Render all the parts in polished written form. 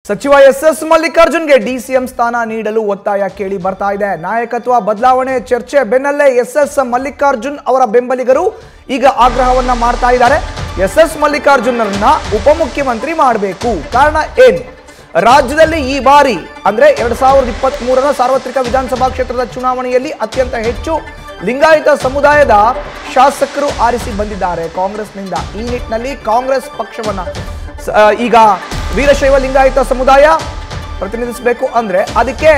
ಸಚಿವ S ಮಲ್ಲಿಕಾರ್ಜುನ್ಗೆ DCM ಸ್ಥಾನ ನೀಡಲು ಒತ್ತಾಯ ಕೇಳಿ ಬರ್ತಾ ಇದೆ. ನಾಯಕತ್ವ ಬದಲಾವಣೆ ಚರ್ಚೆ ಬೆನ್ನಲ್ಲೇ ಎಸ್ ಮಲ್ಲಿಕಾರ್ಜುನ್ ಅವರ ಬೆಂಬಲಿಗರು ಈಗ ಆಗ್ರಹವನ್ನ ಮಾಡ್ತಾ ಇದ್ದಾರೆ. ಎಸ್ ಮಲ್ಲಿಕಾರ್ಜುನರನ್ನ ಉಪಮುಖ್ಯಮಂತ್ರಿ ಮಾಡಬೇಕು. ಕಾರಣ ಏನು? ರಾಜ್ಯದಲ್ಲಿ ಈ ಬಾರಿ ಅಂದ್ರೆ 2023ರ ಸಾರ್ವತ್ರಿಕ ವಿಧಾನಸಭಾ ಕ್ಷೇತ್ರದ ಚುನಾವಣೆಯಲ್ಲಿ ಅತ್ಯಂತ ಹೆಚ್ಚು ಲಿಂಗಾಯತ ಸಮುದಾಯದ ಶಾಸಕರು ಆರಿಸಿ ಬಂದಿದ್ದಾರೆ ಕಾಂಗ್ರೆಸ್ನಿಂದ. ಈ ನಿಟ್ಟಿನಲ್ಲಿ ಕಾಂಗ್ರೆಸ್ ಪಕ್ಷವನ್ನ ಈಗ ವೀರಶೈವ ಲಿಂಗಾಯತ ಸಮುದಾಯ ಪ್ರತಿನಿಧಿಸಬೇಕು ಅಂದ್ರೆ ಅದಕ್ಕೆ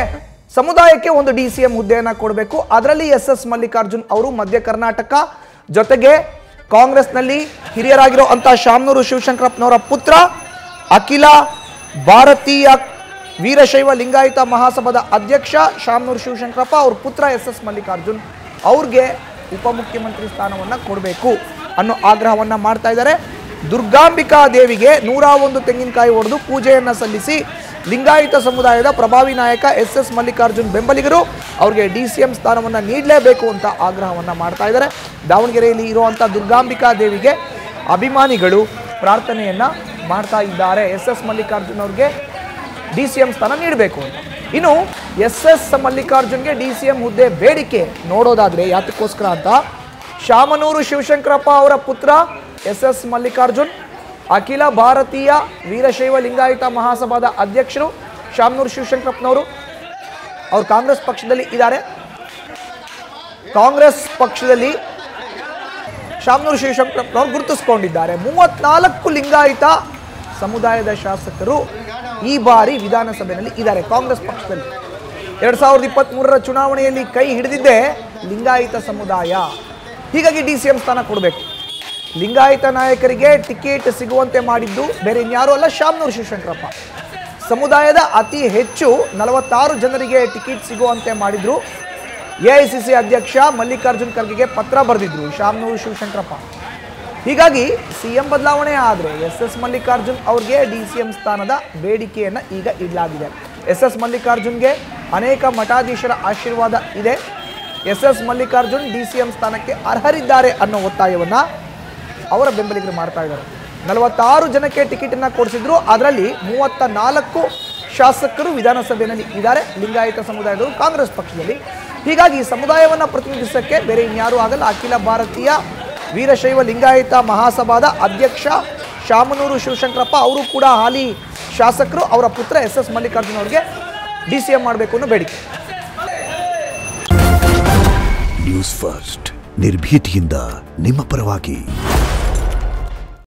ಸಮುದಾಯಕ್ಕೆ ಒಂದು ಡಿಸಿಎಂ ಹುದ್ದೆಯನ್ನ ಕೊಡಬೇಕು. ಅದರಲ್ಲಿ ಎಸ್ ಮಲ್ಲಿಕಾರ್ಜುನ್ ಅವರು ಮಧ್ಯ ಕರ್ನಾಟಕ ಜೊತೆಗೆ ಕಾಂಗ್ರೆಸ್ನಲ್ಲಿ ಹಿರಿಯರಾಗಿರುವಂತ ಶಾಮನೂರು ಶಿವಶಂಕರಪ್ಪನವರ ಪುತ್ರ ಅಖಿಲ ಭಾರತೀಯ ವೀರಶೈವ ಲಿಂಗಾಯತ ಮಹಾಸಭಾದ ಅಧ್ಯಕ್ಷ ಶಾಮನೂರು ಶಿವಶಂಕರಪ್ಪ ಅವ್ರ ಪುತ್ರ ಎಸ್ ಮಲ್ಲಿಕಾರ್ಜುನ್ ಅವ್ರಿಗೆ ಉಪಮುಖ್ಯಮಂತ್ರಿ ಸ್ಥಾನವನ್ನ ಕೊಡಬೇಕು ಅನ್ನೋ ಆಗ್ರಹವನ್ನ ಮಾಡ್ತಾ ಇದ್ದಾರೆ. ದುರ್ಗಾಂಬಿಕಾ ದೇವಿಗೆ 101 ತೆಂಗಿನಕಾಯಿ ಹೊಡೆದು ಪೂಜೆಯನ್ನ ಸಲ್ಲಿಸಿ ಲಿಂಗಾಯತ ಸಮುದಾಯದ ಪ್ರಭಾವಿ ನಾಯಕ ಎಸ್ ಮಲ್ಲಿಕಾರ್ಜುನ್ ಬೆಂಬಲಿಗರು ಅವ್ರಿಗೆ ಡಿಸಿಎಂ ಸ್ಥಾನವನ್ನ ನೀಡಲೇಬೇಕು ಅಂತ ಆಗ್ರಹವನ್ನ ಮಾಡ್ತಾ ಇದ್ದಾರೆ. ದಾವಣಗೆರೆಯಲ್ಲಿ ಇರುವಂತ ದುರ್ಗಾಂಬಿಕಾ ದೇವಿಗೆ ಅಭಿಮಾನಿಗಳು ಪ್ರಾರ್ಥನೆಯನ್ನ ಮಾಡ್ತಾ ಇದ್ದಾರೆ. ಎಸ್ ಮಲ್ಲಿಕಾರ್ಜುನ್ ಅವ್ರಿಗೆ ಡಿಸಿಎಂ ಸ್ಥಾನ ನೀಡಬೇಕು ಅಂತ. ಇನ್ನು ಎಸ್ ಮಲ್ಲಿಕಾರ್ಜುನ್ಗೆ ಡಿಸಿಎಂ ಹುದ್ದೆ ಬೇಡಿಕೆ ನೋಡೋದಾದ್ರೆ ಯಾತಕ್ಕೋಸ್ಕರ ಅಂತ ಶಾಮನೂರು ಶಿವಶಂಕರಪ್ಪ ಅವರ ಪುತ್ರ ಎಸ್ ಮಲ್ಲಿಕಾರ್ಜುನ್ ಅಖಿಲ ಭಾರತೀಯ ವೀರಶೈವ ಲಿಂಗಾಯತ ಮಹಾಸಭಾದ ಅಧ್ಯಕ್ಷರು ಶಾಮನೂರು ಶಿವಶಂಕರಪ್ಪನವರು ಅವರು ಕಾಂಗ್ರೆಸ್ ಪಕ್ಷದಲ್ಲಿ ಇದ್ದಾರೆ. ಕಾಂಗ್ರೆಸ್ ಪಕ್ಷದಲ್ಲಿ ಶಾಮನೂರು ಶಿವಶಂಕರಪ್ಪನವರು ಗುರುತಿಸಿಕೊಂಡಿದ್ದಾರೆ. 34 ಲಿಂಗಾಯತ ಸಮುದಾಯದ ಶಾಸಕರು ಈ ಬಾರಿ ವಿಧಾನಸಭೆಯಲ್ಲಿ ಇದ್ದಾರೆ ಕಾಂಗ್ರೆಸ್ ಪಕ್ಷದಲ್ಲಿ. 2023ರ ಚುನಾವಣೆಯಲ್ಲಿ ಕೈ ಹಿಡಿದಿದ್ದೇ ಲಿಂಗಾಯತ ಸಮುದಾಯ. ಹೀಗಾಗಿ ಡಿಸಿಎಂ ಸ್ಥಾನ ಕೊಡಬೇಕು. ಲಿಂಗಾಯತ ನಾಯಕರಿಗೆ ಟಿಕೆಟ್ ಸಿಗುವಂತೆ ಮಾಡಿದ್ದು ಬೇರೆ ಇನ್ಯಾರೂ ಅಲ್ಲ, ಶಾಮನೂರು ಶಿವಶಂಕರಪ್ಪ. ಸಮುದಾಯದ ಅತಿ ಹೆಚ್ಚು 46 ಜನರಿಗೆ ಟಿಕೆಟ್ ಸಿಗುವಂತೆ ಮಾಡಿದ್ರು. ಎಐಸಿಸಿ ಅಧ್ಯಕ್ಷ ಮಲ್ಲಿಕಾರ್ಜುನ್ ಖರ್ಗೆಗೆ ಪತ್ರ ಬರೆದಿದ್ರು ಶಾಮನೂರು ಶಿವಶಂಕರಪ್ಪ. ಹೀಗಾಗಿ ಸಿಎಂ ಬದಲಾವಣೆ ಆದರೆ ಎಸ್ ಮಲ್ಲಿಕಾರ್ಜುನ್ ಅವ್ರಿಗೆ ಡಿಸಿಎಂ ಸ್ಥಾನದ ಬೇಡಿಕೆಯನ್ನ ಈಗ ಇಡಲಾಗಿದೆ. ಎಸ್ ಮಲ್ಲಿಕಾರ್ಜುನ್ಗೆ ಅನೇಕ ಮಠಾಧೀಶರ ಆಶೀರ್ವಾದ ಇದೆ. ಎಸ್ ಮಲ್ಲಿಕಾರ್ಜುನ್ ಡಿಸಿಎಂ ಸ್ಥಾನಕ್ಕೆ ಅರ್ಹರಿದ್ದಾರೆ ಅನ್ನೋ ಒತ್ತಾಯವನ್ನ ಅವರ ಬೆಂಬಲಿಗರು ಮಾಡ್ತಾ ಇದ್ದಾರೆ. 46 ಜನಕ್ಕೆ ಟಿಕೆಟ್ ಅನ್ನ ಕೊಡಿಸಿದ್ರು. ಅದರಲ್ಲಿ 34 ಶಾಸಕರು ವಿಧಾನಸಭೆಯಲ್ಲಿ ಇದ್ದಾರೆ ಲಿಂಗಾಯತ ಸಮುದಾಯದವರು ಕಾಂಗ್ರೆಸ್ ಪಕ್ಷದಲ್ಲಿ. ಹೀಗಾಗಿ ಸಮುದಾಯವನ್ನು ಪ್ರತಿನಿಧಿಸಕ್ಕೆ ಬೇರೆ ಇನ್ಯಾರೂ ಆಗಲ್ಲ. ಅಖಿಲ ಭಾರತೀಯ ವೀರಶೈವ ಲಿಂಗಾಯತ ಮಹಾಸಭಾದ ಅಧ್ಯಕ್ಷ ಶಾಮನೂರು ಶಿವಶಂಕರಪ್ಪ ಅವರು ಕೂಡ ಹಾಲಿ ಶಾಸಕರು. ಅವರ ಪುತ್ರ ಎಸ್ ಮಲ್ಲಿಕಾರ್ಜುನ್ ಅವರಿಗೆ ಡಿಸಿಎಂ ಮಾಡಬೇಕು ಅನ್ನೋ ಬೇಡಿಕೆ. ನ್ಯೂಸ್ ಫಸ್ಟ್ ನಿರ್ಭೀತಿಯಿಂದ ನಿಮ್ಮ ಪರವಾಗಿ.